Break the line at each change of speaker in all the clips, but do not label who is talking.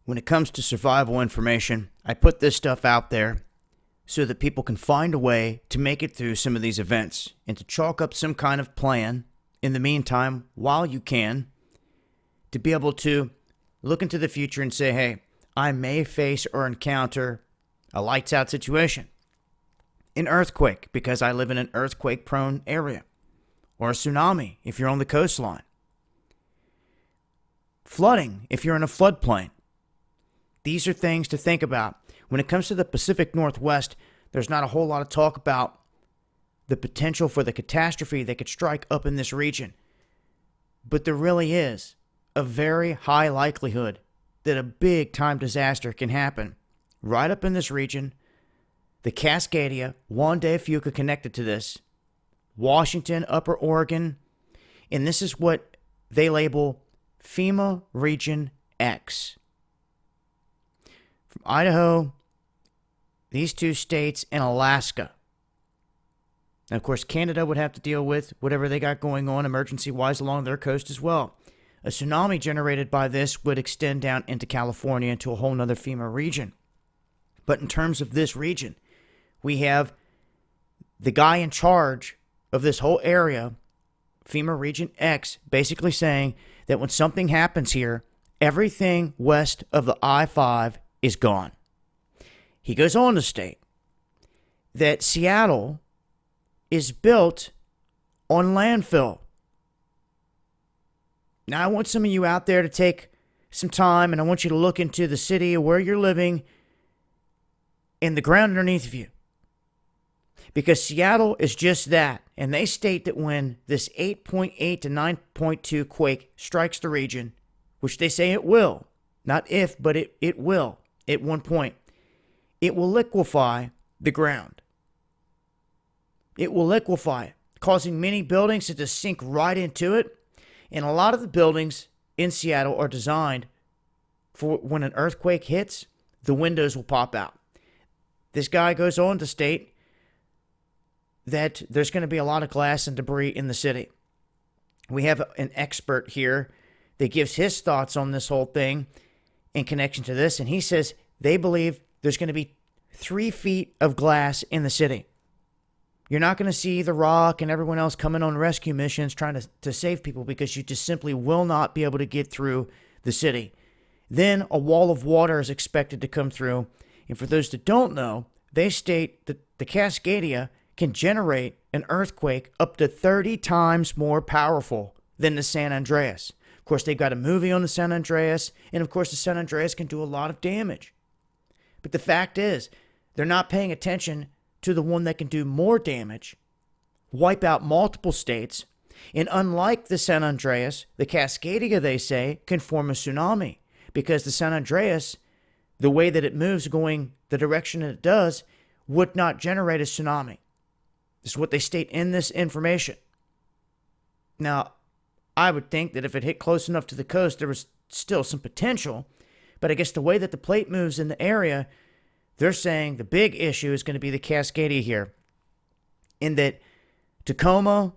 When it comes to survival information, I put this stuff out there so that people can find a way to make it through some of these events and to chalk up some kind of plan in the meantime, while you can, to be able to look into the future and say, hey, I may face or encounter a lights out situation, an earthquake because I live in an earthquake prone area, or a tsunami if you're on the coastline, flooding if you're in a floodplain. These are things to think about. When it comes to the Pacific Northwest, there's not a whole lot of talk about the potential for the catastrophe that could strike up in this region. But there really is a very high likelihood that a big time disaster can happen right up in this region. The Cascadia, Juan de Fuca connected to this, Washington, Upper Oregon, and this is what they label FEMA Region X. From Idaho, these two states, and Alaska. And of course, Canada would have to deal with whatever they got going on emergency-wise along their coast as well. A tsunami generated by this would extend down into California into a whole nother FEMA region. But in terms of this region, we have the guy in charge of this whole area, FEMA Region X, basically saying that when something happens here, everything west of the I-5 is gone. He goes on to state that Seattle is built on landfill. Now, I want some of you out there to take some time, and I want you to look into the city of where you're living and the ground underneath of you. Because Seattle is just that. And they state that when this 8.8 to 9.2 quake strikes the region, which they say it will, not if, but it will at one point, it will liquefy the ground. It will liquefy it, causing many buildings to just sink right into it. And a lot of the buildings in Seattle are designed for when an earthquake hits, the windows will pop out. This guy goes on to state that there's going to be a lot of glass and debris in the city. We have an expert here that gives his thoughts on this whole thing in connection to this, and he says they believe there's going to be 3 feet of glass in the city. You're not going to see The Rock and everyone else coming on rescue missions trying to save people because you just simply will not be able to get through the city. Then a wall of water is expected to come through. And for those that don't know, they state that the Cascadia can generate an earthquake up to 30 times more powerful than the San Andreas. Of course, they've got a movie on the San Andreas, and of course, the San Andreas can do a lot of damage. But the fact is, they're not paying attention to the one that can do more damage, wipe out multiple states, and unlike the San Andreas, the Cascadia, they say, can form a tsunami because the San Andreas, the way that it moves going the direction it does, would not generate a tsunami. This is what they state in this information. Now, I would think that if it hit close enough to the coast, there was still some potential, but I guess the way that the plate moves in the area, they're saying the big issue is going to be the Cascadia here. In that Tacoma,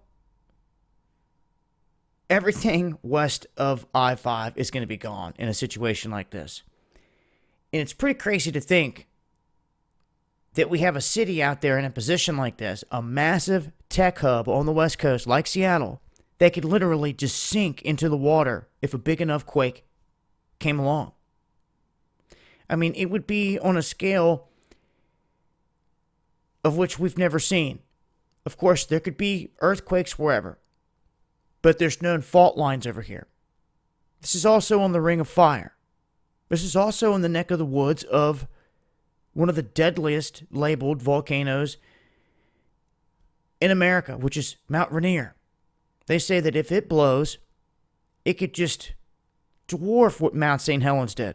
everything west of I-5 is going to be gone in a situation like this. And it's pretty crazy to think that we have a city out there in a position like this, a massive tech hub on the West Coast like Seattle, that could literally just sink into the water if a big enough quake came along. I mean, it would be on a scale of which we've never seen. Of course, there could be earthquakes wherever, but there's known fault lines over here. This is also on the Ring of Fire. This is also in the neck of the woods of one of the deadliest labeled volcanoes in America, which is Mount Rainier. They say that if it blows, it could just dwarf what Mount St. Helens did.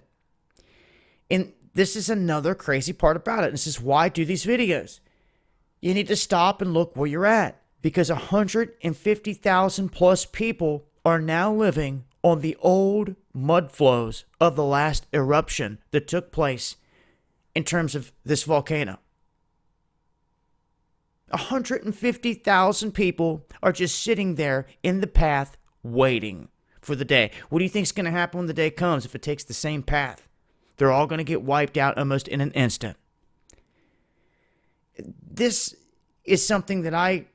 And this is another crazy part about it. This is why I do these videos. You need to stop and look where you're at, because 150,000 plus people are now living on the old mud flows of the last eruption that took place in terms of this volcano. 150,000 people are just sitting there in the path waiting for the day. What do you think is going to happen when the day comes if it takes the same path? They're all going to get wiped out almost in an instant. This is something that I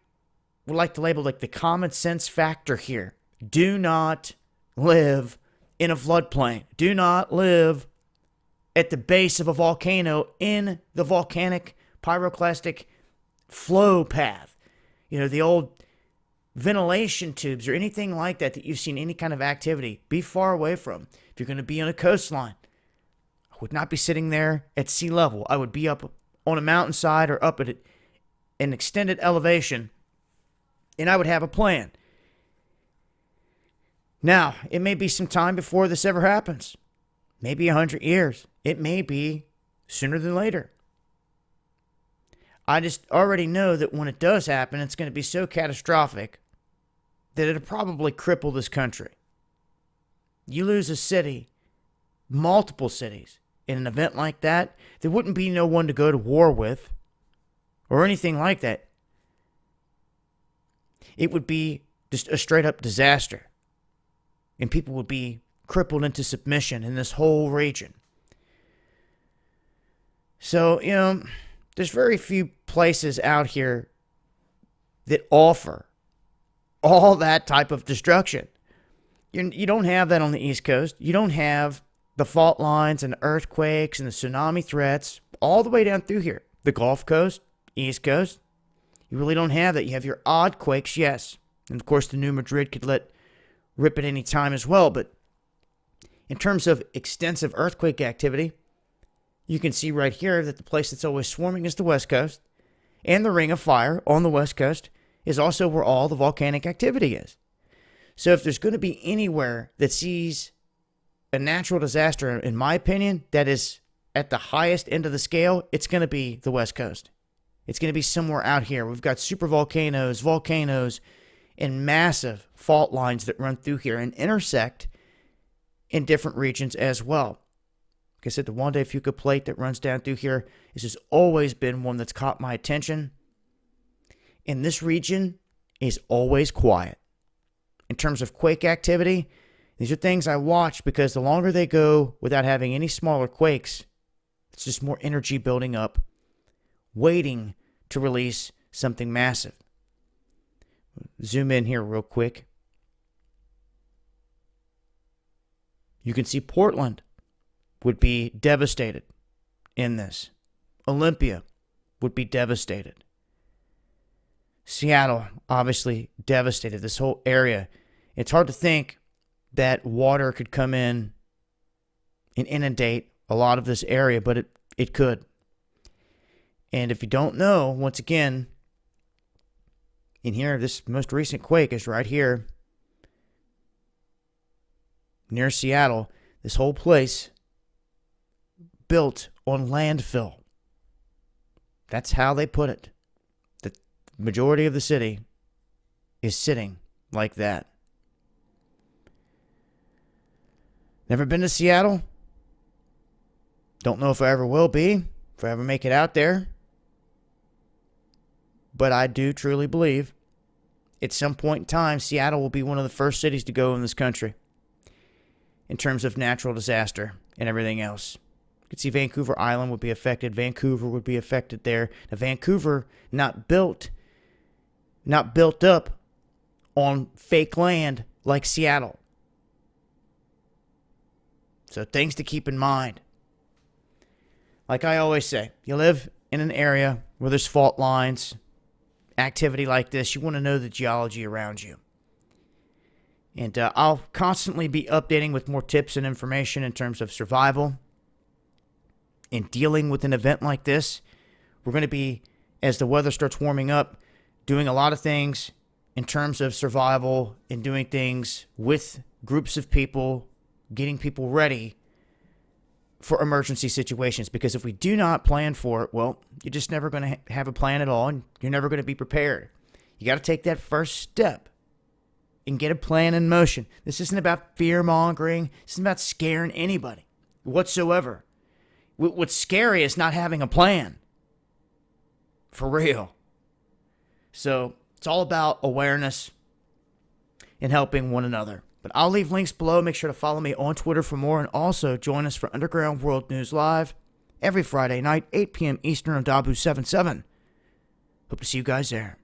would like to label like the common sense factor here. Do not live in a floodplain. Do not live at the base of a volcano in the volcanic pyroclastic flow path. You know, the old ventilation tubes or anything like that you've seen any kind of activity. Be far away from. If you're going to be on a coastline, I would not be sitting there at sea level. I would be up on a mountainside or up at an extended elevation, and I would have a plan. Now, it may be some time before this ever happens. Maybe 100 years. It may be sooner than later. I just already know that when it does happen, it's going to be so catastrophic that it'll probably cripple this country. You lose a city, multiple cities, in an event like that, there wouldn't be no one to go to war with or anything like that. It would be just a straight up disaster. And people would be crippled into submission in this whole region. So, you know, there's very few places out here that offer all that type of destruction. You don't have that on the East Coast. You don't have the fault lines and the earthquakes and the tsunami threats all the way down through here. The Gulf Coast, East Coast, you really don't have that. You have your odd quakes, yes. And of course, the New Madrid could let rip at any time as well. But in terms of extensive earthquake activity, you can see right here that the place that's always swarming is the West Coast. And the Ring of Fire on the West Coast is also where all the volcanic activity is. So if there's going to be anywhere that sees a natural disaster, in my opinion, that is at the highest end of the scale, it's going to be the West Coast. It's going to be somewhere out here. We've got supervolcanoes, volcanoes, and massive fault lines that run through here and intersect in different regions as well. Like I said, the one-day Fuca plate that runs down through here has always been one that's caught my attention. And this region is always quiet. In terms of quake activity, these are things I watch because the longer they go without having any smaller quakes, it's just more energy building up, waiting to release something massive. Zoom in here real quick. You can see Portland would be devastated in this. Olympia would be devastated. Seattle, obviously devastated. This whole area. It's hard to think that water could come in and inundate a lot of this area, but it could. And if you don't know, once again, in here, this most recent quake is right here near Seattle. This whole place built on landfill. That's how they put it. The majority of the city is sitting like that. Never been to Seattle? Don't know if I ever will be, if I ever make it out there. But I do truly believe at some point in time, Seattle will be one of the first cities to go in this country in terms of natural disaster and everything else. You can see Vancouver Island would be affected. Vancouver would be affected there. Now, Vancouver, not built up on fake land like Seattle. So things to keep in mind. Like I always say, you live in an area where there's fault lines, activity like this, you want to know the geology around you. And I'll constantly be updating with more tips and information in terms of survival. In dealing with an event like this, we're going to be, as the weather starts warming up, doing a lot of things in terms of survival and doing things with groups of people, getting people ready for emergency situations. Because if we do not plan for it, well, you're just never going to have a plan at all, and you're never going to be prepared. You got to take that first step and get a plan in motion. This isn't about fear-mongering. This isn't about scaring anybody whatsoever. What's scary is not having a plan. For real. So it's all about awareness and helping one another. But I'll leave links below. Make sure to follow me on Twitter for more, and also join us for Underground World News Live every Friday night, 8 p.m. Eastern on Dabu 77. Hope to see you guys there.